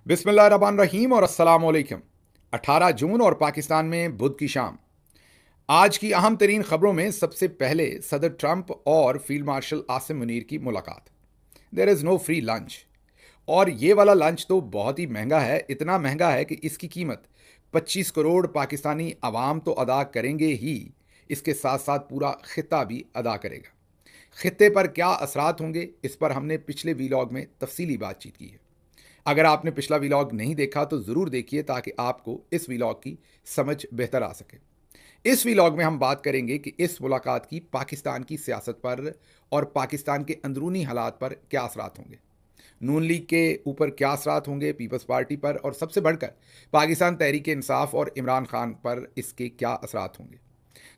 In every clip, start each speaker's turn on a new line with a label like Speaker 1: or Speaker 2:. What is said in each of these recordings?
Speaker 1: बिस्मिल्लाहिर्रहमानिर्रहीम और अस्सलाम वालेकुम। 18 जून और पाकिस्तान में बुध की शाम। आज की अहम तरीन खबरों में सबसे पहले सदर ट्रंप और फील्ड मार्शल आसिम मुनीर की मुलाकात। There is no free lunch. और ये वाला लंच तो बहुत ही महंगा है, इतना महंगा है कि इसकी कीमत 25 करोड़ पाकिस्तानी अवाम तो अदा करेंगे ही, इसके साथ साथ पूरा खिता भी अदा करेगा। खिते पर क्या असरात होंगे, इस पर हमने पिछले वीलॉग में तफसीली बातचीत की है। अगर आपने पिछला व्लॉग नहीं देखा तो ज़रूर देखिए ताकि आपको इस व्लॉग की समझ बेहतर आ सके। इस व्लॉग में हम बात करेंगे कि इस मुलाकात की पाकिस्तान की सियासत पर और पाकिस्तान के अंदरूनी हालात पर क्या असरात होंगे, नून लीग के ऊपर क्या असरात होंगे, पीपल्स पार्टी पर, और सबसे बढ़कर पाकिस्तान तहरीक इंसाफ और इमरान खान पर इसके क्या असरात होंगे।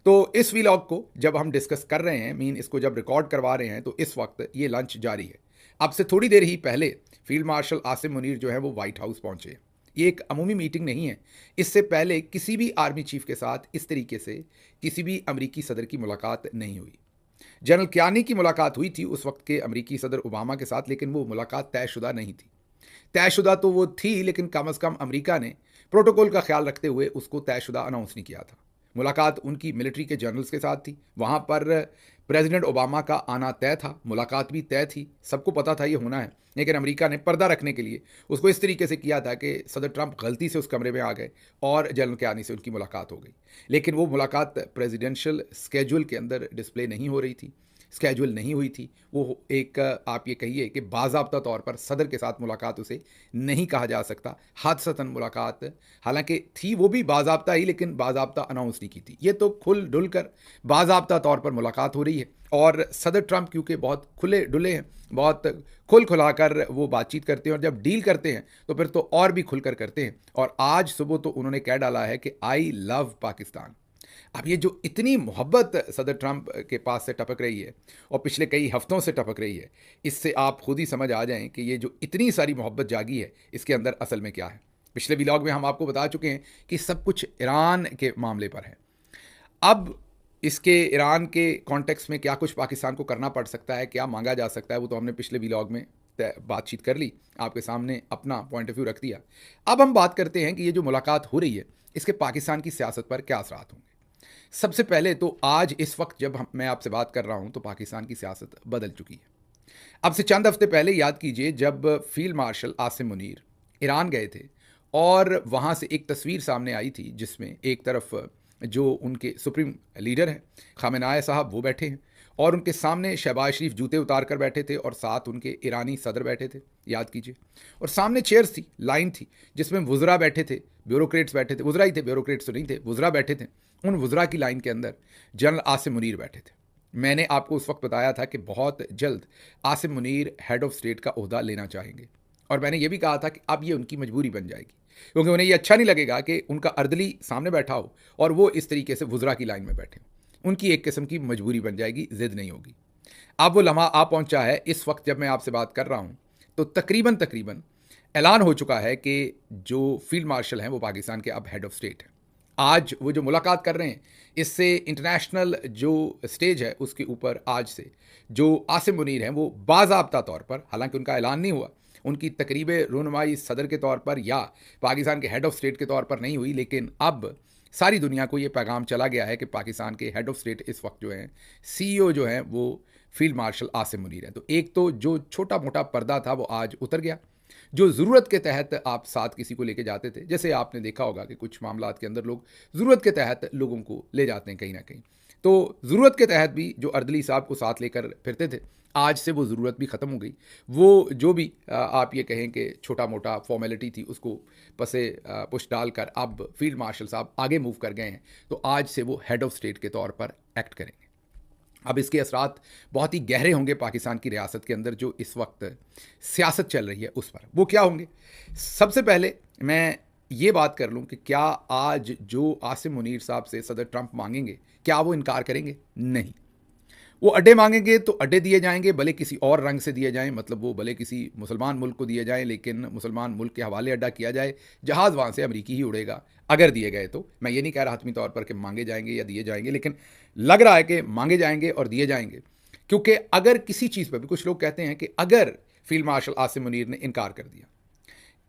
Speaker 1: तो इस व्लॉग को जब हम डिस्कस कर रहे हैं, मीन इसको जब रिकॉर्ड करवा रहे हैं, तो इस वक्त ये लंच जारी है। अब से थोड़ी देर ही पहले फील्ड मार्शल आसिम मुनीर जो है वो व्हाइट हाउस पहुंचे। ये एक अमूमी मीटिंग नहीं है। इससे पहले किसी भी आर्मी चीफ के साथ इस तरीके से किसी भी अमरीकी सदर की मुलाकात नहीं हुई। जनरल क्यानी की मुलाकात हुई थी उस वक्त के अमरीकी सदर ओबामा के साथ, लेकिन वो मुलाकात तयशुदा नहीं थी। तयशुदा तो वो थी, लेकिन कम अज़ कम अमरीका ने प्रोटोकॉल का ख्याल रखते हुए उसको तयशुदा अनाउंस नहीं किया था। मुलाकात उनकी मिलिट्री के जनरल्स के साथ थी। वहाँ पर प्रेसिडेंट ओबामा का आना तय था, मुलाकात भी तय थी, सबको पता था ये होना है। लेकिन अमेरिका ने पर्दा रखने के लिए उसको इस तरीके से किया था कि सदर ट्रंप गलती से उस कमरे में आ गए और जनरल क्यानी से उनकी मुलाकात हो गई। लेकिन वो मुलाकात प्रेसिडेंशियल स्केड्यूल के अंदर डिस्प्ले नहीं हो रही थी, स्केड्यूल नहीं हुई थी। वो एक, आप ये कहिए कि बाज़ाब्ता तौर पर सदर के साथ मुलाकात उसे नहीं कहा जा सकता, हादसतन मुलाकात हालांकि थी, वो भी बाज़ाब्ता ही, लेकिन बाज़ाब्ता अनाउंस नहीं की थी। ये तो खुल डुल कर बाज़ाब्ता तौर पर मुलाकात हो रही है। और सदर ट्रंप क्योंकि बहुत खुले डुले हैं, बहुत खुल खुलाकर वो बातचीत करते हैं, और जब डील करते हैं तो फिर तो और भी खुलकर करते हैं। और आज सुबह तो उन्होंने कह डाला है कि आई लव पाकिस्तान। अब ये जो इतनी मोहब्बत सदर ट्रंप के पास से टपक रही है और पिछले कई हफ्तों से टपक रही है, इससे आप खुद ही समझ आ जाएं कि ये जो इतनी सारी मोहब्बत जागी है, इसके अंदर असल में क्या है। पिछले व्लॉग में हम आपको बता चुके हैं कि सब कुछ ईरान के मामले पर है। अब इसके ईरान के कॉन्टेक्स्ट में क्या कुछ पाकिस्तान को करना पड़ सकता है, क्या मांगा जा सकता है, वो तो हमने पिछले व्लॉग में बातचीत कर ली, आपके सामने अपना पॉइंट ऑफ व्यू रख दिया। अब हम बात करते हैं कि ये जो मुलाकात हो रही है, इसके पाकिस्तान की सियासत पर क्या असरात होंगे। सबसे पहले तो आज इस वक्त जब मैं आपसे बात कर रहा हूं तो पाकिस्तान की सियासत बदल चुकी है। अब से चंद हफ्ते पहले याद कीजिए जब field marshal Asim Munir Iran गए थे और वहां से एक तस्वीर सामने आई थी जिसमें एक तरफ जो उनके सुप्रीम लीडर हैं खामेनाई साहब वो बैठे हैं, और उनके सामने शहबाज शरीफ जूते उतार कर बैठे थे, और साथ उनके ईरानी सदर बैठे थे, याद कीजिए। और सामने चेयर्स थी, लाइन थी, जिसमें वुज़रा बैठे थे, ब्यूरोक्रेट्स बैठे थे, वुज़रा ही थे, ब्यूरोक्रेट्स तो नहीं थे, वुज़रा बैठे थे। उन वुज़रा की लाइन के अंदर जनरल आसिम मुनीर बैठे थे। मैंने आपको उस वक्त बताया था कि बहुत जल्द Asim Munir head of state का ओहदा लेना चाहेंगे, और मैंने ये भी कहा था कि अब ये उनकी मजबूरी बन जाएगी, क्योंकि उन्हें ये अच्छा नहीं लगेगा कि उनका अर्दली सामने बैठा हो और वो इस तरीके से वुज़रा की लाइन में बैठे। उनकी एक किस्म की मजबूरी बन जाएगी, ज़िद नहीं होगी। अब वो लम्हा आ पहुंचा है। इस वक्त जब मैं आपसे बात कर रहा हूं तो तकरीबन तकरीबन ऐलान हो चुका है कि जो फील्ड मार्शल हैं वो पाकिस्तान के अब हेड ऑफ स्टेट हैं। आज वो जो मुलाकात कर रहे हैं, इससे इंटरनेशनल जो स्टेज है उसके ऊपर आज से जो आसिम मुनीर हैं वो बाज़ाब्ता तौर पर, हालांकि उनका ऐलान नहीं हुआ, उनकी तकरीब रहनुमाई सदर के तौर पर या पाकिस्तान के हेड ऑफ स्टेट के तौर पर नहीं हुई, लेकिन अब सारी दुनिया को ये पैगाम चला गया है कि पाकिस्तान के हेड ऑफ स्टेट इस वक्त जो हैं, सीईओ जो हैं, वो फील्ड मार्शल आसिम मुनीर हैं। तो एक तो जो छोटा मोटा पर्दा था वो आज उतर गया। जो ज़रूरत के तहत आप साथ किसी को लेके जाते थे, जैसे आपने देखा होगा कि कुछ मामलात के अंदर लोग ज़रूरत के तहत लोगों को ले जाते हैं कहीं ना कहीं, तो ज़रूरत के तहत भी जो अर्दली साहब को साथ लेकर फिरते थे, आज से वो ज़रूरत भी ख़त्म हो गई। वो जो भी आप ये कहें कि छोटा मोटा फॉर्मेलिटी थी उसको पसे पुश डालकर अब फील्ड मार्शल साहब आगे मूव कर गए हैं, तो आज से वो हेड ऑफ स्टेट के तौर पर एक्ट करेंगे। अब इसके असरात बहुत ही गहरे होंगे पाकिस्तान की रियासत के अंदर जो इस वक्त सियासत चल रही है उस पर। वो क्या होंगे, सबसे पहले मैं ये बात कर लूँ कि क्या आज जो आसिम मुनीर साहब से सदर ट्रंप मांगेंगे, क्या वो इनकार करेंगे? नहीं। वो अड्डे मांगेंगे तो अड्डे दिए जाएंगे, भले किसी और रंग से दिए जाएं, मतलब वो भले किसी मुसलमान मुल्क को दिए जाएं, लेकिन मुसलमान मुल्क के हवाले अड्डा किया जाए, जहाज़ वहाँ से अमरीकी ही उड़ेगा अगर दिए गए तो। मैं ये नहीं कह रहा हतमी तौर पर कि मांगे जाएंगे या दिए जाएंगे, लेकिन लग रहा है कि मांगे जाएंगे और दिए जाएंगे। क्योंकि अगर किसी चीज़ पर भी कुछ लोग कहते हैं कि अगर फील्ड मार्शल आसिम मुनीर ने इनकार कर दिया,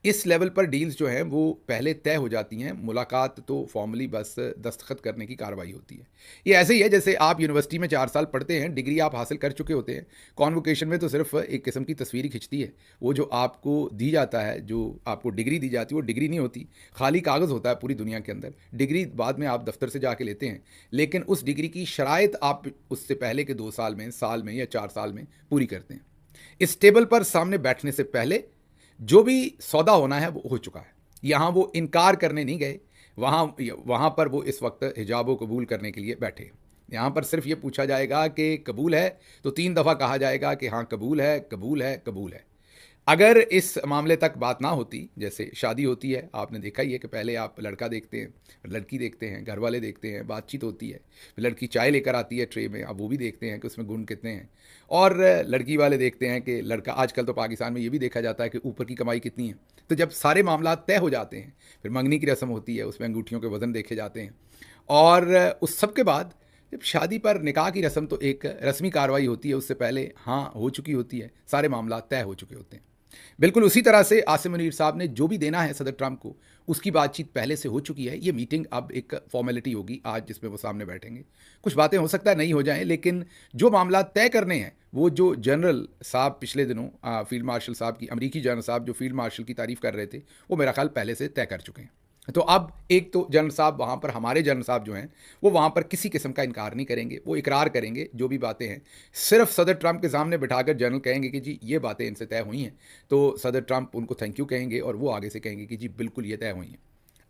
Speaker 1: इस लेवल पर डील्स जो हैं वो पहले तय हो जाती हैं, मुलाकात तो फॉर्मली बस दस्तखत करने की कार्रवाई होती है। ये ऐसे ही है जैसे आप यूनिवर्सिटी में 4 साल पढ़ते हैं, डिग्री आप हासिल कर चुके होते हैं, कॉन्वोकेशन में तो सिर्फ एक किस्म की तस्वीर ही खिंचती है। वो जो आपको दी जाता है, जो आपको डिग्री दी जाती है, वो डिग्री नहीं होती, खाली कागज़ होता है पूरी दुनिया के अंदर। डिग्री बाद में आप दफ्तर से जाके लेते हैं, लेकिन उस डिग्री की शराइत आप उससे पहले के 2 साल में या 4 साल में पूरी करते हैं। इस टेबल पर सामने बैठने से पहले जो भी सौदा होना है वो हो चुका है। यहाँ वो इनकार करने नहीं गए, वहाँ पर वो इस वक्त हिजाब कबूल करने के लिए बैठे। यहाँ पर सिर्फ ये पूछा जाएगा कि कबूल है, तो 3 दफ़ा कहा जाएगा कि हाँ कबूल है, कबूल है, कबूल है। अगर इस मामले तक बात ना होती, जैसे शादी होती है, आपने देखा ही है कि पहले आप लड़का देखते हैं, लड़की देखते हैं, घर वाले देखते हैं, बातचीत होती है, लड़की चाय लेकर आती है ट्रे में, अब वो भी देखते हैं कि उसमें गुण कितने हैं, और लड़की वाले देखते हैं कि लड़का, आजकल तो पाकिस्तान में ये भी देखा जाता है कि ऊपर की कमाई कितनी है। तो जब सारे मामला तय हो जाते हैं, फिर मंगनी की रस्म होती है, उसमें अंगूठियों के वज़न देखे जाते हैं, और उस सब के बाद जब शादी पर निकाह की रस्म, तो एक रस्मी कार्रवाई होती है, उससे पहले हाँ हो चुकी होती है, सारे मामला तय हो चुके होते हैं। बिल्कुल उसी तरह से आसिम मुनीर साहब ने जो भी देना है सदर ट्रंप को, उसकी बातचीत पहले से हो चुकी है। ये मीटिंग अब एक फॉर्मेलिटी होगी आज, जिसमें वो सामने बैठेंगे। कुछ बातें हो सकता है नहीं हो जाएं, लेकिन जो मामला तय करने हैं, वो जो जनरल साहब पिछले दिनों फील्ड मार्शल साहब की, अमरीकी जनरल साहब जो फील्ड मार्शल की तारीफ़ कर रहे थे, वो मेरा ख्याल पहले से तय कर चुके हैं। तो अब एक तो जनरल साहब वहाँ पर, हमारे जनरल साहब जो हैं, वो वहाँ पर किसी किस्म का इनकार नहीं करेंगे, वो इकरार करेंगे जो भी बातें हैं। सिर्फ सदर ट्रंप के सामने बिठाकर जनरल कहेंगे कि जी ये बातें इनसे तय हुई हैं, तो सदर ट्रंप उनको थैंक यू कहेंगे और वो आगे से कहेंगे कि जी बिल्कुल ये तय हुई हैं।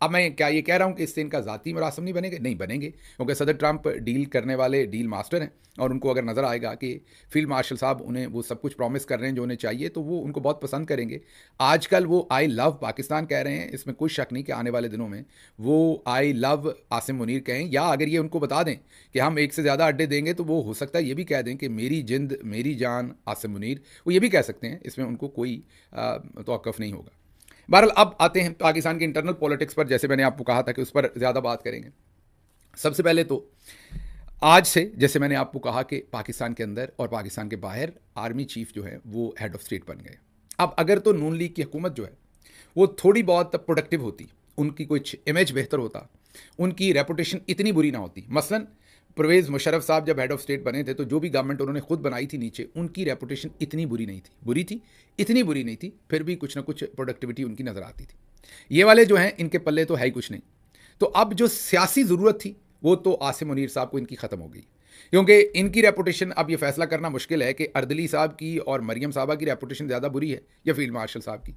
Speaker 1: अब मैं क्या ये कह रहा हूँ कि इससे इनका ज़ाती मरासम नहीं बनेंगे? नहीं बनेंगे, क्योंकि सदर ट्रंप डील करने वाले डील मास्टर हैं, और उनको अगर नज़र आएगा कि फील्ड मार्शल साहब उन्हें वो सब कुछ प्रॉमिस कर रहे हैं जो उन्हें चाहिए, तो वो उनको बहुत पसंद करेंगे। आजकल वो आई लव पाकिस्तान कह रहे हैं, इसमें कोई शक नहीं कि आने वाले दिनों में वो आई लव आसिम मुनीर कहें, या अगर ये उनको बता दें कि हम एक से ज़्यादा अड्डे देंगे, तो वो हो सकता है ये भी कह दें कि मेरी जिंद मेरी जान आसिम मुनीर, वो ये भी कह सकते हैं, इसमें उनको कोई तौक़ुफ़ नहीं होगा। बहरहाल अब आते हैं पाकिस्तान के इंटरनल पॉलिटिक्स पर, जैसे मैंने आपको कहा था कि उस पर ज़्यादा बात करेंगे। सबसे पहले तो आज से, जैसे मैंने आपको कहा कि पाकिस्तान के अंदर और पाकिस्तान के बाहर आर्मी चीफ जो है वो हेड ऑफ स्टेट बन गए। अब अगर तो नून लीग की हुकूमत जो है वो थोड़ी बहुत प्रोडक्टिव होती, उनकी कुछ इमेज बेहतर होता, उनकी रेपुटेशन इतनी बुरी ना होती। मसलन परवेज़ मुशर्रफ साहब जब हेड ऑफ स्टेट बने थे, तो जो भी गवर्नमेंट उन्होंने खुद बनाई थी नीचे, उनकी रेपुटेशन इतनी बुरी नहीं थी, बुरी थी, इतनी बुरी नहीं थी, फिर भी कुछ ना कुछ प्रोडक्टिविटी उनकी नज़र आती थी। ये वाले जो हैं, इनके पल्ले तो है ही कुछ नहीं। तो अब जो सियासी ज़रूरत थी, वो तो आसिम मुनीर साहब को इनकी ख़त्म हो गई, क्योंकि इनकी रेपुटेशन, अब ये फैसला करना मुश्किल है कि अर्दली साहब की और मरियम साहबा की रेपुटेशन ज़्यादा बुरी है या फील्ड मार्शल साहब की।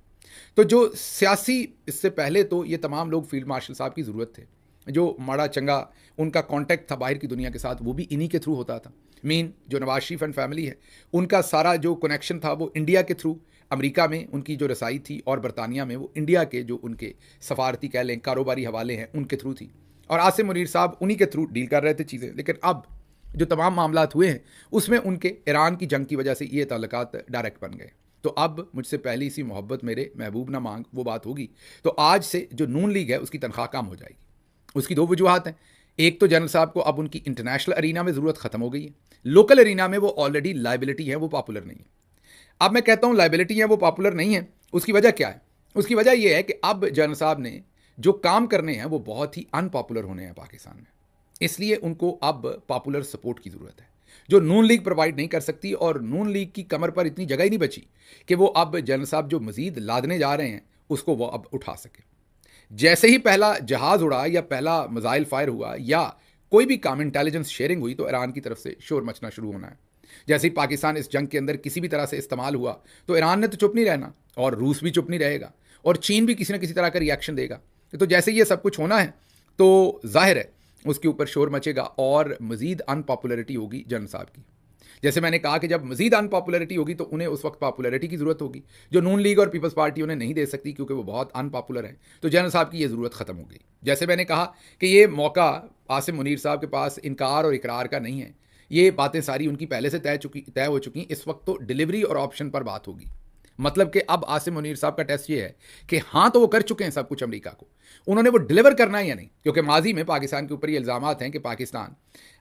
Speaker 1: तो जो सियासी, इससे पहले तो ये तमाम लोग फील्ड मार्शल साहब की ज़रूरत थे, जो माड़ा चंगा उनका कांटेक्ट था बाहर की दुनिया के साथ, वो भी इन्हीं के थ्रू होता था। मीन जो नवाज शरीफ एंड फैमिली है, उनका सारा जो कनेक्शन था वो इंडिया के थ्रू, अमेरिका में उनकी जो रसाई थी, और बरतानिया में वो इंडिया के जो उनके सफारती कह लें, कारोबारी हवाले हैं, उनके थ्रू थी, और आसिम मुनीर साहब उन्हीं के थ्रू डील कर रहे थे चीज़ें। लेकिन अब जो तमाम मामलात हुए हैं, उसमें उनके ईरान की जंग की वजह से ये ताल्लुकात डायरेक्ट बन गए। तो अब मुझसे पहली सी मोहब्बत मेरे महबूब ना मांग, वो बात होगी। तो आज से जो नून लीग है उसकी तनख्वाह कम हो जाएगी। उसकी दो वजूहत हैं। एक तो जनरल साहब को अब उनकी इंटरनेशनल अरीना में ज़रूरत ख़त्म हो गई है, लोकल अरीना में वो ऑलरेडी लाइबिलिटी है, वो पॉपुलर नहीं है। अब मैं कहता हूँ लाइबिलिटी है, वो पॉपुलर नहीं है, उसकी वजह क्या है? उसकी वजह यह है कि अब जनरल साहब ने जो काम करने हैं वो बहुत ही अनपॉपुलर होने हैं पाकिस्तान में, इसलिए उनको अब पॉपुलर सपोर्ट की ज़रूरत है, जो नून लीग प्रोवाइड नहीं कर सकती, और नून लीग की कमर पर इतनी जगह ही नहीं बची कि वो अब जनरल साहब जो मज़ीद लादने जा रहे हैं उसको वो अब उठा सके। जैसे ही पहला जहाज़ उड़ा या पहला मिसाइल फायर हुआ या कोई भी काम इंटेलिजेंस शेयरिंग हुई, तो ईरान की तरफ से शोर मचना शुरू होना है। जैसे ही पाकिस्तान इस जंग के अंदर किसी भी तरह से इस्तेमाल हुआ, तो ईरान ने तो चुप नहीं रहना, और रूस भी चुप नहीं रहेगा, और चीन भी किसी न किसी तरह का रिएक्शन देगा। तो जैसे ये सब कुछ होना है, तो जाहिर है उसके ऊपर शोर मचेगा और मज़ीद अनपॉपुलरिटी होगी जनरल साहब की। जैसे मैंने कहा कि जब मज़ीद अनपॉपुलरिटी होगी, तो उन्हें उस वक्त पॉपुलरिटी की ज़रूरत होगी, जो नून लीग और पीपल्स पार्टी उन्हें नहीं दे सकती, क्योंकि वो बहुत अनपॉपुलर है। तो जनरल साहब की ये ज़रूरत ख़त्म हो गई। जैसे मैंने कहा कि ये मौका आसिम मुनीर साहब के पास इनकार और इकरार का नहीं है, ये बातें सारी उनकी पहले से तय हो चुकी। इस वक्त तो डिलीवरी और ऑप्शन पर बात होगी। मतलब कि अब आसिम मुनीर साहब का टेस्ट ये है कि हाँ तो वो कर चुके हैं सब कुछ अमेरिका को, उन्होंने वो डिलीवर करना है या नहीं, क्योंकि माजी में पाकिस्तान के ऊपर ये इल्ज़ामात हैं कि पाकिस्तान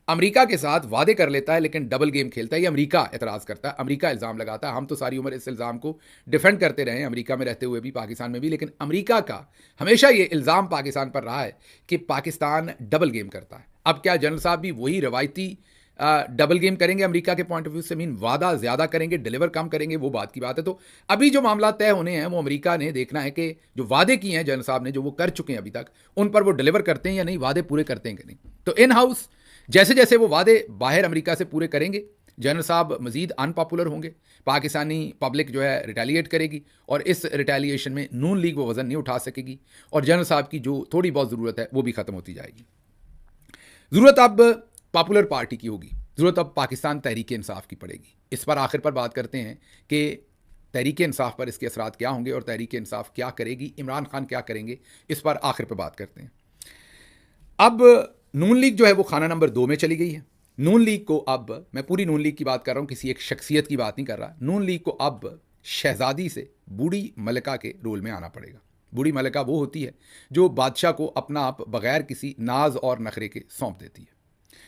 Speaker 1: अमेरिका के साथ वादे कर लेता है लेकिन डबल गेम खेलता है। ये अमेरिका एतराज़ करता है, अमेरिका इल्ज़ाम लगाता है। हम तो सारी उम्र इस इल्ज़ाम को डिफेंड करते रहे हैं, अमेरिका में रहते हुए भी, पाकिस्तान में भी, लेकिन अमेरिका का हमेशा ये इल्ज़ाम पाकिस्तान पर रहा है कि पाकिस्तान डबल गेम करता है। अब क्या जनरल साहब भी वही रवायती डबल गेम करेंगे अमेरिका के पॉइंट ऑफ व्यू से? मीन वादा ज़्यादा करेंगे, डिलीवर कम करेंगे, वो बात की बात है। तो अभी जो मामला तय होने हैं वो अमेरिका ने देखना है कि जो वादे किए हैं जनरल साहब ने, जो वो कर चुके हैं अभी तक, उन पर वो डिलीवर करते हैं या नहीं, वादे पूरे करते हैं कि नहीं। तो इन हाउस जैसे जैसे वो वादे बाहर अमेरिका से पूरे करेंगे, जनरल साहब मजीद अनपॉपुलर होंगे, पाकिस्तानी पब्लिक जो है रिटेलिएट करेगी, और इस रिटेलिएशन में नून लीग वो वज़न नहीं उठा सकेगी, और जनरल साहब की जो थोड़ी बहुत ज़रूरत है वो भी ख़त्म होती जाएगी। ज़रूरत अब पॉपुलर पार्टी की होगी, ज़रूरत अब पाकिस्तान तहरीक इंसाफ की पड़ेगी। इस पर आखिर पर बात करते हैं कि तहरीक इंसाफ पर इसके असरात क्या होंगे और तहरीक इंसाफ क्या करेगी, इमरान खान क्या करेंगे, इस पर आखिर पर बात करते हैं। अब नून लीग जो है वो खाना नंबर 2 में चली गई है। नून लीग को अब, मैं पूरी नून लीग की बात कर रहा हूँ, किसी एक शख्सियत की बात नहीं कर रहा, नून लीग को अब शहजादी से बूढ़ी मलिका के रोल में आना पड़ेगा। बूढ़ी मलिका वो होती है जो बादशाह को अपना आप बगैर किसी नाज और नखरे के सौंप देती है।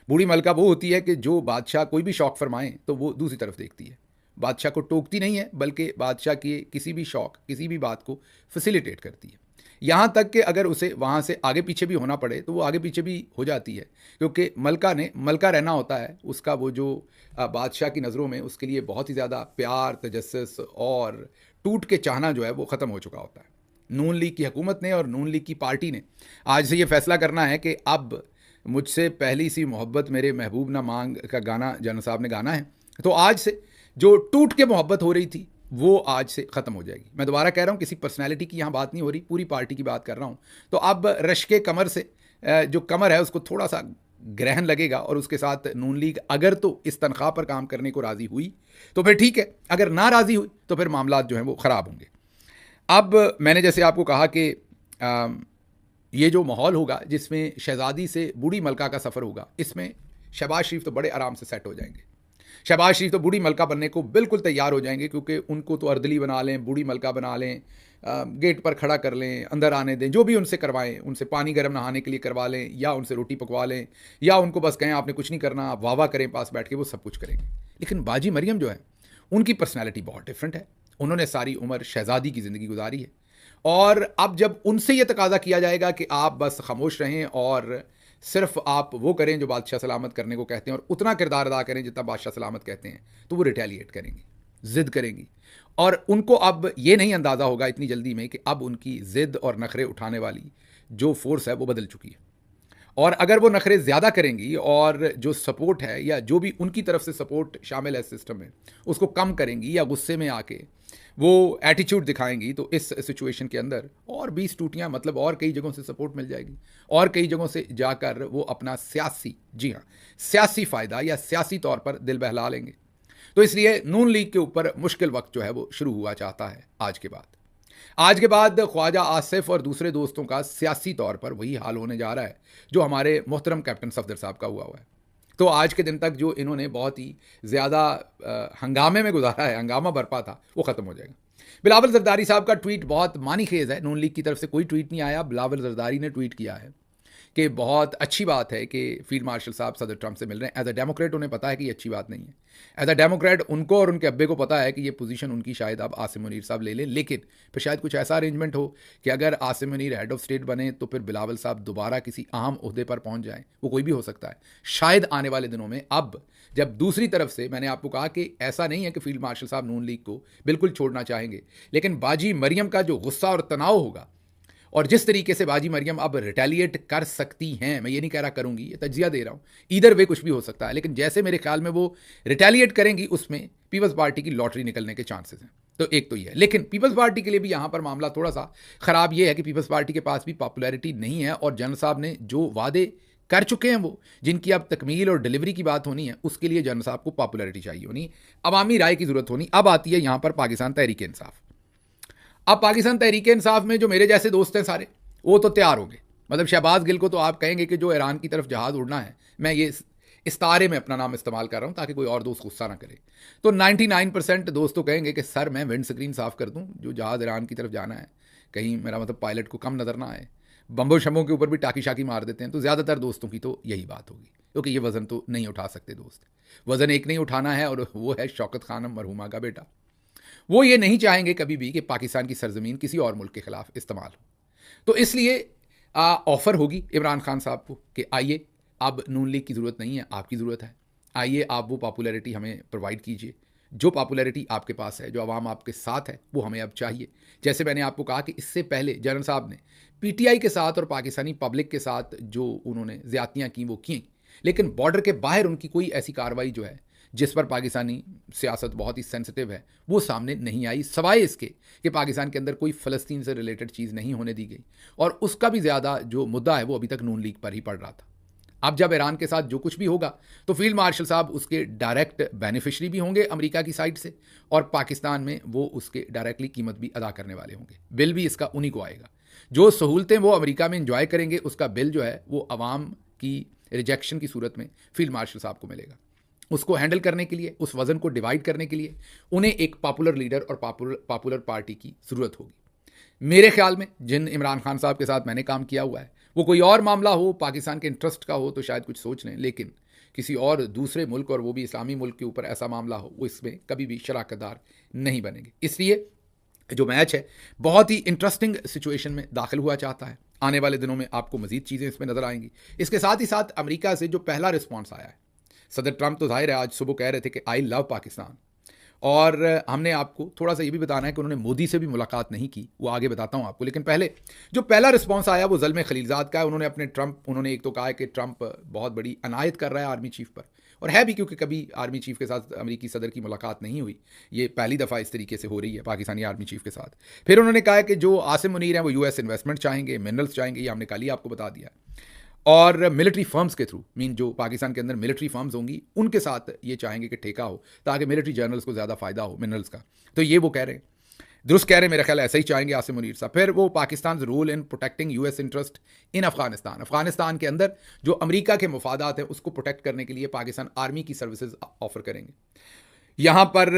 Speaker 1: बूढ़ी मलिका वो होती है कि जो बादशाह कोई भी शौक़ फरमाएं तो वो दूसरी तरफ देखती है, बादशाह को टोकती नहीं है, बल्कि बादशाह के किसी भी शौक़, किसी भी बात को फैसिलिटेट करती है। यहाँ तक कि अगर उसे वहाँ से आगे पीछे भी होना पड़े तो वो आगे पीछे भी हो जाती है, क्योंकि मलका ने मलका रहना होता है। उसका वो जो बादशाह की नज़रों में उसके लिए बहुत ही ज़्यादा प्यार, तजस्सुस और टूट के चाहना जो है वो ख़त्म हो चुका होता है। नून लीग की हुकूमत ने और नून लीग की पार्टी ने आज से ये फैसला करना है कि अब मुझसे पहली सी मोहब्बत मेरे महबूब ना मांग का गाना जनरल साहब ने गाना है, तो आज से जो टूट के मोहब्बत हो रही थी वो आज से ख़त्म हो जाएगी। मैं दोबारा कह रहा हूँ, किसी पर्सनैलिटी की यहाँ बात नहीं हो रही, पूरी पार्टी की बात कर रहा हूँ। तो अब रश्के कमर से जो कमर है उसको थोड़ा सा ग्रहण लगेगा, और उसके साथ नून लीग अगर तो इस तनख्वाह पर काम करने को राज़ी हुई तो फिर ठीक है, अगर ना राज़ी हुई तो फिर मामला जो हैं वो ख़राब होंगे। अब मैंने जैसे आपको कहा कि ये जो माहौल होगा जिसमें शहज़ादी से बूढ़ी मलका का सफ़र होगा, इसमें शहबाज शरीफ तो बड़े आराम से सेट हो जाएंगे। शहबाज शरीफ तो बूढ़ी मलका बनने को बिल्कुल तैयार हो जाएंगे, क्योंकि उनको तो अर्दली बना लें, बूढ़ी मलका बना लें, गेट पर खड़ा कर लें, अंदर आने दें, जो भी उनसे करवाएं, उनसे पानी गर्म नहाने के लिए करवा लें, या उनसे रोटी पकवा लें, या उनको बस कहें आपने कुछ नहीं करना, आप वाह वाह करें पास बैठ के, वो सब कुछ करेंगे। लेकिन बाजी मरियम जो है उनकी पर्सनैलिटी बहुत डिफरेंट है। उन्होंने सारी उम्र शहज़ादी की ज़िंदगी गुजारी है, और अब जब उनसे यह तकाजा किया जाएगा कि आप बस खामोश रहें और सिर्फ आप वो करें जो बादशाह सलामत करने को कहते हैं, और उतना किरदार अदा करें जितना बादशाह सलामत कहते हैं, तो वो रिटेलिएट करेंगी, ज़िद करेंगी। और उनको अब ये नहीं अंदाज़ा होगा इतनी जल्दी में कि अब उनकी ज़िद और नखरे उठाने वाली जो फोर्स है वो बदल चुकी है, और अगर वो नखरे ज़्यादा करेंगी और जो सपोर्ट है या जो भी उनकी तरफ से सपोर्ट शामिल है सिस्टम में उसको कम करेंगी, या गुस्से में आके वो एटीट्यूड दिखाएंगी, तो इस सिचुएशन के अंदर और 20 टूटियाँ, मतलब और कई जगहों से सपोर्ट मिल जाएगी, और कई जगहों से जाकर वो अपना सियासी, जी हाँ, सियासी फ़ायदा या सियासी तौर पर दिल बहला लेंगे। तो इसलिए नून लीग के ऊपर मुश्किल वक्त जो है वो शुरू हुआ चाहता है आज के बाद। आज के बाद ख्वाजा आसिफ और दूसरे दोस्तों का सियासी तौर पर वही हाल होने जा रहा है जो हमारे मोहतरम कैप्टन सफदर साहब का हुआ है। तो आज के दिन तक जो इन्होंने बहुत ही ज़्यादा हंगामे में गुजारा है, हंगामा बरपा था, वो ख़त्म हो जाएगा। बिलावल ज़रदारी साहब का ट्वीट बहुत मानी खेज़ है। नून लीग की तरफ से कोई ट्वीट नहीं आया, बिलावल ज़रदारी ने ट्वीट किया है कि बहुत अच्छी बात है कि फील्ड मार्शल साहब सदर ट्रंप से मिल रहे हैं। एज अ डेमोक्रेट उन्हें पता है कि ये अच्छी बात नहीं है। एज अ डेमोक्रेट उनको और उनके अब्बे को पता है कि ये पोजीशन उनकी शायद अब आसिम मुनीर साहब ले लें, लेकिन फिर शायद कुछ ऐसा अरेंजमेंट हो कि अगर Asim Munir head of state बने तो फिर बिलावल साहब दोबारा किसी अहम ओहदे पर पहुंच जाएं। वो कोई भी हो सकता है शायद आने वाले दिनों में। अब जब दूसरी तरफ से मैंने आपको कहा कि ऐसा नहीं है कि फील्ड मार्शल साहब नून लीग को बिल्कुल छोड़ना चाहेंगे, लेकिन बाजी मरियम का जो गुस्सा और तनाव होगा, और जिस तरीके से बाजी मरियम अब रिटेलिएट कर सकती हैं, मैं ये नहीं कह रहा करूंगी, ये तज्जिया दे रहा हूं, इधर वे कुछ भी हो सकता है, लेकिन जैसे मेरे ख्याल में वो रिटेलिएट करेंगी उसमें पीपल्स पार्टी की लॉटरी निकलने के चांसेस हैं। तो एक तो ये है, लेकिन पीपल्स पार्टी के लिए भी यहाँ पर मामला थोड़ा सा ख़राब ये है कि पीपल्स पार्टी के पास भी पॉपुलैरिटी नहीं है, और जनरल साहब ने जो वादे कर चुके हैं वो, जिनकी अब तकमील और डिलीवरी की बात होनी है, उसके लिए जनरल साहब को पॉपुलैरिटी चाहिए होनी, अवामी राय की ज़रूरत होनी। अब आती है यहाँ पर पाकिस्तान तहरीक इंसाफ। अब पाकिस्तान तहरीक इंसाफ में जो मेरे जैसे दोस्त हैं सारे, वो तो तैयार हो गए। मतलब शहबाज गिल को तो आप कहेंगे कि जो ईरान की तरफ जहाज़ उड़ना है, मैं ये इस्तारे में अपना नाम इस्तेमाल कर रहा हूँ ताकि कोई और दोस्त गुस्सा ना करे, तो 99% दोस्त तो कहेंगे कि सर मैं विंड स्क्रीन साफ़ कर दूँ, जो जहाज़ ईरान की तरफ जाना है, कहीं मेरा मतलब पायलट को कम नज़र ना आए, बम्बो शम्बों के ऊपर भी टाकी शाकी मार देते हैं। तो ज़्यादातर दोस्तों की तो यही बात होगी। क्योंकि ये वज़न तो नहीं उठा सकते दोस्त। वज़न एक नहीं उठाना है और वो है शौकत खानम मरहूमा का बेटा। वो ये नहीं चाहेंगे कभी भी कि पाकिस्तान की सरजमीन किसी और मुल्क के खिलाफ इस्तेमाल हो। तो इसलिए ऑफ़र होगी इमरान खान साहब को कि आइए, अब नून लीग की ज़रूरत नहीं है, आपकी ज़रूरत है। आइए, आप वो पॉपुलैरिटी हमें प्रोवाइड कीजिए। जो पॉपुलैरिटी आपके पास है, जो आवाम आपके साथ है, वो हमें अब चाहिए। जैसे मैंने आपको कहा कि इससे पहले जनरल साहब ने पीटीआई के साथ और पाकिस्तानी पब्लिक के साथ जो उन्होंने ज़्यादतियाँ की वो की, लेकिन बॉर्डर के बाहर उनकी कोई ऐसी कार्रवाई जो है जिस पर पाकिस्तानी सियासत बहुत ही सेंसिटिव है, वो सामने नहीं आई, सवाए इसके कि पाकिस्तान के अंदर कोई फ़लस्तीन से रिलेटेड चीज़ नहीं होने दी गई। और उसका भी ज़्यादा जो मुद्दा है वो अभी तक नून लीग पर ही पड़ रहा था। अब जब ईरान के साथ जो कुछ भी होगा तो फील्ड मार्शल साहब उसके डायरेक्ट बेनिफिशरी भी होंगे अमेरिका की साइड से, और पाकिस्तान में वो उसके डायरेक्टली कीमत भी अदा करने वाले होंगे। बिल भी इसका उन्हीं को आएगा। जो सहूलतें वो अमेरिका में इंजॉय करेंगे, उसका बिल जो है वो अवाम की रिजेक्शन की सूरत में फील्ड मार्शल साहब को मिलेगा। उसको हैंडल करने के लिए, उस वज़न को डिवाइड करने के लिए उन्हें एक पॉपुलर लीडर और पॉपुलर पार्टी की ज़रूरत होगी। मेरे ख्याल में जिन इमरान खान साहब के साथ मैंने काम किया हुआ है, वो कोई और मामला हो, पाकिस्तान के इंटरेस्ट का हो तो शायद कुछ सोच लें, लेकिन किसी और दूसरे मुल्क और वो भी इस्लामी मुल्क के ऊपर ऐसा मामला हो, वो इसमें कभी भी शराकतदार नहीं बनेंगे। इसलिए जो मैच है बहुत ही इंटरेस्टिंग सिचुएशन में दाखिल हुआ चाहता है। आने वाले दिनों में आपको मजीद चीज़ें इसमें नज़र आएंगी। इसके साथ ही साथ अमेरिका से जो पहला रिस्पॉन्स आया है, सदर ट्रंप तो जाहिर है आज सुबह कह रहे थे कि आई लव पाकिस्तान, और हमने आपको थोड़ा सा ये भी बताना है कि उन्होंने मोदी से भी मुलाकात नहीं की, वो आगे बताता हूँ आपको। लेकिन पहले जो पहला रिस्पांस आया वो ज़ल्मे खलीलज़ाद का है। उन्होंने एक तो कहा है कि ट्रंप बहुत बड़ी अनायत कर रहा है आर्मी चीफ पर, और है भी, क्योंकि कभी आर्मी चीफ के साथ अमेरिकी सदर की मुलाकात नहीं हुई। ये पहली दफ़ा इस तरीके से हो रही है पाकिस्तानी आर्मी चीफ के साथ। फिर उन्होंने कहा है कि जो आसिम मुनीर हैं वो यूएस इन्वेस्टमेंट चाहेंगे, मिनरल्स चाहेंगे, ये हमने कल ही आपको बता दिया। और मिलिट्री फर्म्स के थ्रू, मीन जो पाकिस्तान के अंदर मिलिट्री फर्म्स होंगी उनके साथ ये चाहेंगे कि ठेका हो, ताकि मिलिट्री जर्नल्स को ज़्यादा फ़ायदा हो मिनरल्स का। तो ये वो कह रहे हैं, दुरुस्त कह रहे हैं, मेरा ख्याल ऐसा ही चाहेंगे आसिम मुनीर साहब। फिर वो Pakistan role in protecting US interest in Afghanistan, Afghanistan के अंदर जो अमेरिका के मफादात हैं उसको प्रोटेक्ट करने के लिए पाकिस्तान आर्मी की सर्विसेज ऑफर करेंगे। यहाँ पर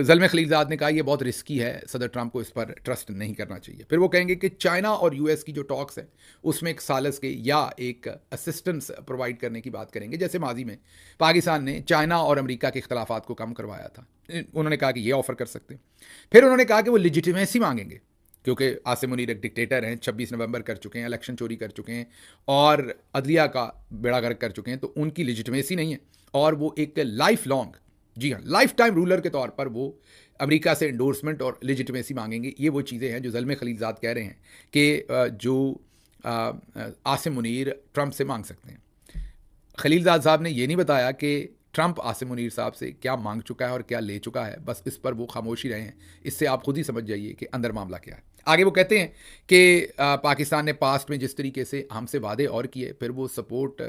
Speaker 1: ज़ल्मे खलीलज़ाद ने कहा यह बहुत रिस्की है, सदर ट्रंप को इस पर ट्रस्ट नहीं करना चाहिए। फिर वो कहेंगे कि चाइना और यूएस की जो टॉक्स है उसमें एक सालस के या एक असिस्टेंस प्रोवाइड करने की बात करेंगे, जैसे माजी में पाकिस्तान ने चाइना और अमेरिका के इख्तलाफात को कम करवाया था। उन्होंने कहा कि ये ऑफ़र कर सकते हैं। फिर उन्होंने कहा कि वो लिजिटिमेसी मांगेंगे, क्योंकि आसिम मुनीर एक डिक्टेटर हैं, 26 नवंबर कर चुके हैं, इलेक्शन चोरी कर चुके हैं और अदलिया का बेड़ा गर्क कर चुके हैं, तो उनकी लिजिटिमेसी नहीं है। और वो एक लाइफ लॉन्ग, जी हाँ, लाइफ टाइम रूलर के तौर पर वो अमेरिका से इंडोर्समेंट और लेजिटिमेसी मांगेंगे। ये वो चीज़ें हैं जो ज़ल्मे खलीलज़ाद कह रहे हैं कि जो आसिम मुनीर ट्रंप से मांग सकते हैं। खलीलज़ाद साहब ने ये नहीं बताया कि ट्रंप आसिम मुनीर साहब से क्या मांग चुका है और क्या ले चुका है, बस इस पर वो खामोशी रहे हैं। इससे आप खुद ही समझ जाइए कि अंदर मामला क्या है। आगे वो कहते हैं कि पाकिस्तान ने पास्ट में जिस तरीके से हमसे वादे और किए, फिर वो सपोर्ट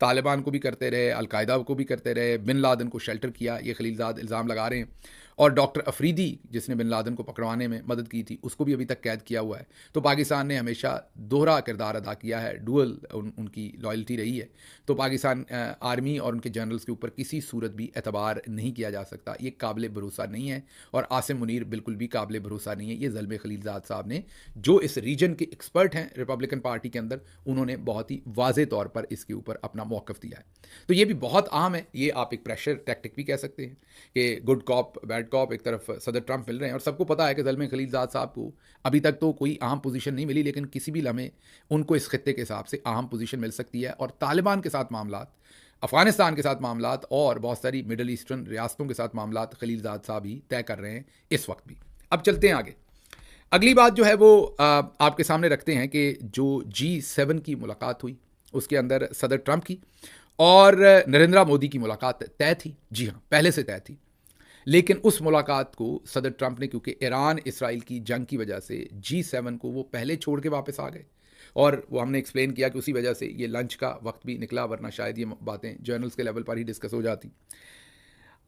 Speaker 1: तालिबान को भी करते रहे, अलकायदा को भी करते रहे, बिन लादेन को शेल्टर किया, ये खलीलज़ाद इल्ज़ाम लगा रहे हैं। और डॉक्टर अफरीदी जिसने बिन लादेन को पकड़वाने में मदद की थी, उसको भी अभी तक कैद किया हुआ है। तो पाकिस्तान ने हमेशा दोहरा किरदार अदा किया है, डुअल उनकी लॉयल्टी रही है। तो पाकिस्तान आर्मी और उनके जनरल्स के ऊपर किसी सूरत भी एतबार नहीं किया जा सकता। ये काबिल भरोसा नहीं है, और आसिम मुनीर बिल्कुल भी काबिल भरोसा नहीं है। ये ज़ल्मे खलीलज़ाद साहब ने, जो इस रीजन के एक्सपर्ट हैं रिपब्लिकन पार्टी के अंदर, उन्होंने बहुत ही वाज़े तौर पर इसके ऊपर अपना मौक़िफ़ दिया है। तो ये भी बहुत अहम है। ये आप एक प्रेशर टैक्टिक भी कह सकते हैं कि गुड कॉप बैड कॉप, एक तरफ सदर ट्रंप मिल रहे हैं और सबको पता है कि ज़ल्मे खलीलज़ाद साहब को अभी तक तो कोई अहम पोजीशन नहीं मिली, लेकिन किसी भी लम्हे उनको इस खित्ते के हिसाब से अहम पोजीशन मिल सकती है। और तालिबान के साथ मामलात, अफ़गानिस्तान के साथ मामलात और बहुत सारी मिडल ईस्टर्न रियासतों के साथ मामलात खलीलज़ाद साहब ही तय कर रहे हैं इस वक्त भी। अब चलते हैं आगे। अगली बात जो है वो आपके सामने रखते हैं कि जो G7 की मुलाकात हुई उसके अंदर सदर ट्रंप की और नरेंद्र मोदी की मुलाकात तय थी। जी हाँ, पहले से तय थी। लेकिन उस मुलाकात को सदर ट्रंप ने, क्योंकि ईरान इसराइल की जंग की वजह से G7 को वो पहले छोड़ के वापस आ गए, और वो हमने एक्सप्लेन किया कि उसी वजह से ये लंच का वक्त भी निकला, वरना शायद ये बातें जर्नल्स के लेवल पर ही डिस्कस हो जाती।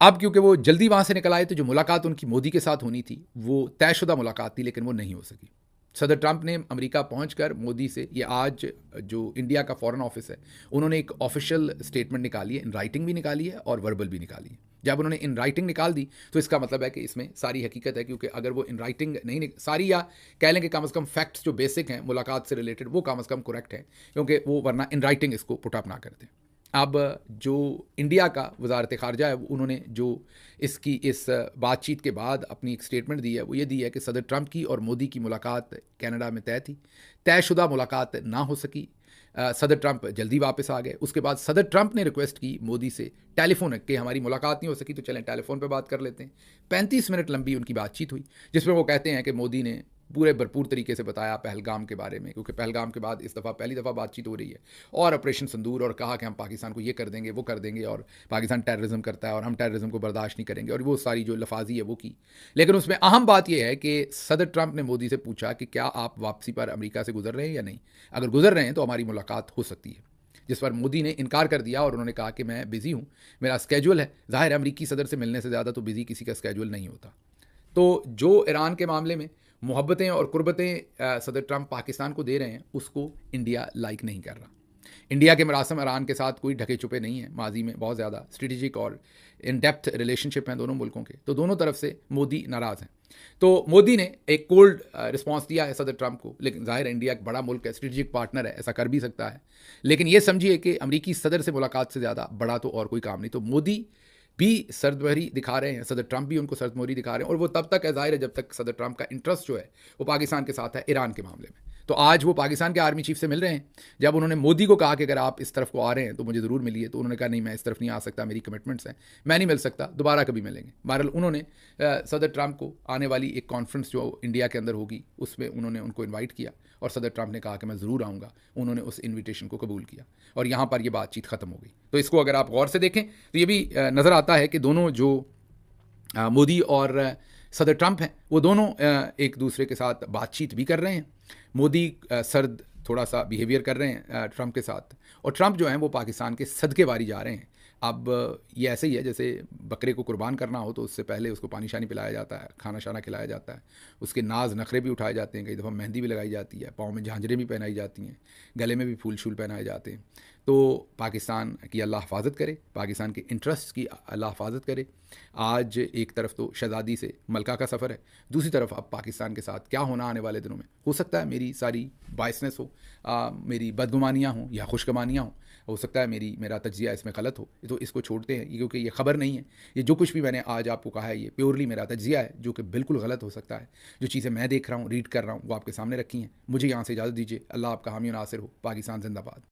Speaker 1: अब क्योंकि वो जल्दी वहाँ से निकल आए, तो जो मुलाकात उनकी मोदी के साथ होनी थी वो तयशुदा मुलाकात थी, लेकिन वो नहीं हो सकी। सदर ट्रंप ने अमेरिका पहुंचकर मोदी से, ये आज जो इंडिया का फॉरेन ऑफिस है, उन्होंने एक ऑफिशियल स्टेटमेंट निकाली है, इन राइटिंग भी निकाली है और वर्बल भी निकाली है। जब उन्होंने इन राइटिंग निकाल दी तो इसका मतलब है कि इसमें सारी हकीकत है, क्योंकि अगर वो इन राइटिंग नहीं सारी, या कह लें कि कम से कम फैक्ट्स जो बेसिक हैं मुलाकात से रिलेटेड, वो कम से कम करेक्ट हैं, क्योंकि वो वरना इन राइटिंग इसको पुट अप ना करते। अब जो इंडिया का वजारत ख़ारजा है, उन्होंने जो इस बातचीत के बाद अपनी एक स्टेटमेंट दी है, वो ये दी है कि सदर ट्रंप की और मोदी की मुलाकात कनाडा में तय थी, तयशुदा मुलाकात ना हो सकी। सदर ट्रंप जल्दी वापस आ गए। उसके बाद सदर ट्रंप ने रिक्वेस्ट की मोदी से टेलीफोन कि हमारी मुलाकात नहीं हो सकी तो चलें टेलीफोन पे बात कर लेते हैं। 35 मिनट लंबी उनकी बातचीत हुई, जिसमें वो कहते हैं कि मोदी ने पूरे भरपूर तरीके से बताया पहलगाम के बारे में, क्योंकि पहलगाम के बाद इस दफ़ा पहली दफ़ा बातचीत हो रही है, और ऑपरेशन संदूर, और कहा कि हम पाकिस्तान को ये कर देंगे, वो कर देंगे, और पाकिस्तान टेररिज्म करता है और हम टेररिज्म को बर्दाश्त नहीं करेंगे, और वो सारी जो लफाजी है वो की। लेकिन उसमें अहम बात यह है कि सदर ट्रंप ने मोदी से पूछा कि क्या आप वापसी पर अमेरिका से गुजर रहे हैं या नहीं, अगर गुजर रहे हैं तो हमारी मुलाकात हो सकती है। जिस पर मोदी ने इनकार कर दिया और उन्होंने कहा कि मैं बिज़ी हूँ, मेरा स्केजुअल है। ज़ाहिर है अमरीकी सदर से मिलने से ज़्यादा तो बिज़ी किसी का स्केजुअल नहीं होता। तो जो ईरान के मामले में मोहब्बतें और कुर्बतें सदर ट्रंप पाकिस्तान को दे रहे हैं, उसको इंडिया लाइक नहीं कर रहा। इंडिया के मरासम ईरान के साथ कोई ढके छुपे नहीं है, माजी में बहुत ज़्यादा स्ट्रेटेजिक और इन डेप्थ रिलेशनशिप हैं दोनों मुल्कों के, तो दोनों तरफ से मोदी नाराज़ हैं। तो मोदी ने एक कोल्ड रिस्पॉन्स दिया है सदर ट्रंप को, लेकिन ज़ाहिर है इंडिया एक बड़ा मुल्क है, स्ट्रेटेजिक पार्टनर है, ऐसा कर भी सकता है। लेकिन ये समझिए कि अमरीकी सदर से मुलाकात से ज़्यादा बड़ा तो और कोई काम नहीं। तो मोदी भी सर्दमहरी दिखा रहे हैं, सदर ट्रंप भी उनको सर्दमहरी दिखा रहे हैं, और वो तब तक है ज़ाहिर है जब तक सदर ट्रंप का इंटरेस्ट जो है वो पाकिस्तान के साथ है ईरान के मामले में। तो आज वो पाकिस्तान के आर्मी चीफ से मिल रहे हैं। जब उन्होंने मोदी को कहा कि अगर आप इस तरफ को आ रहे हैं तो मुझे ज़रूर मिलिए, तो उन्होंने कहा नहीं, मैं इस तरफ नहीं आ सकता, मेरी कमिटमेंट्स हैं, मैं नहीं मिल सकता, दोबारा कभी मिलेंगे। बहरहाल उन्होंने सदर ट्रंप को आने वाली एक कॉन्फ्रेंस जो इंडिया के अंदर होगी उसमें उन्होंने उनको इन्वाइट किया, और सदर ट्रंप ने कहा कि मैं ज़रूर आऊँगा। उन्होंने उस इन्विटेशन को कबूल किया और यहाँ पर ये बातचीत ख़त्म हो गई। तो इसको अगर आप गौर से देखें तो ये भी नज़र आता है कि दोनों जो मोदी और सदर ट्रंप हैं, वो दोनों एक दूसरे के साथ बातचीत भी कर रहे हैं। मोदी सर्द थोड़ा सा बिहेवियर कर रहे हैं ट्रंप के साथ, और ट्रंप जो हैं वो पाकिस्तान के सदके वारी जा रहे हैं। अब ये ऐसे ही है जैसे बकरे को कुर्बान करना हो तो उससे पहले उसको पानी शानी पिलाया जाता है, खाना शाना खिलाया जाता है, उसके नाज नखरे भी उठाए जाते हैं, कई दफ़ा मेहंदी भी लगाई जाती है, पाँव में झांझरें भी पहनाई जाती हैं, गले में भी फूल शूल पहनाए जाते हैं। तो पाकिस्तान की अल्लाह हिफाजत करे, पाकिस्तान के इंटरेस्ट की अल्लाह हिफाजत करे। आज एक तरफ तो शहज़ादी से मलका का सफ़र है, दूसरी तरफ अब पाकिस्तान के साथ क्या होना आने वाले दिनों में, हो सकता है मेरी सारी बायसनेस हो, मेरी बदगुमानियाँ हों या खुशगुमानियाँ हों, हो सकता है मेरा तज्जिया इसमें गलत हो, तो इसको छोड़ते हैं, क्योंकि ये खबर नहीं है। ये जो कुछ भी मैंने आज आपको कहा है ये प्योरली मेरा तज्जिया है, जो कि बिल्कुल गलत हो सकता है। जो चीज़ें मैं देख रहा हूँ, रीड कर रहा हूँ, वो आपके सामने रखी हैं। मुझे यहाँ से इजाज़त दीजिए। अल्लाह आपका हामी और नासिर हो। पाकिस्तान जिंदाबाद।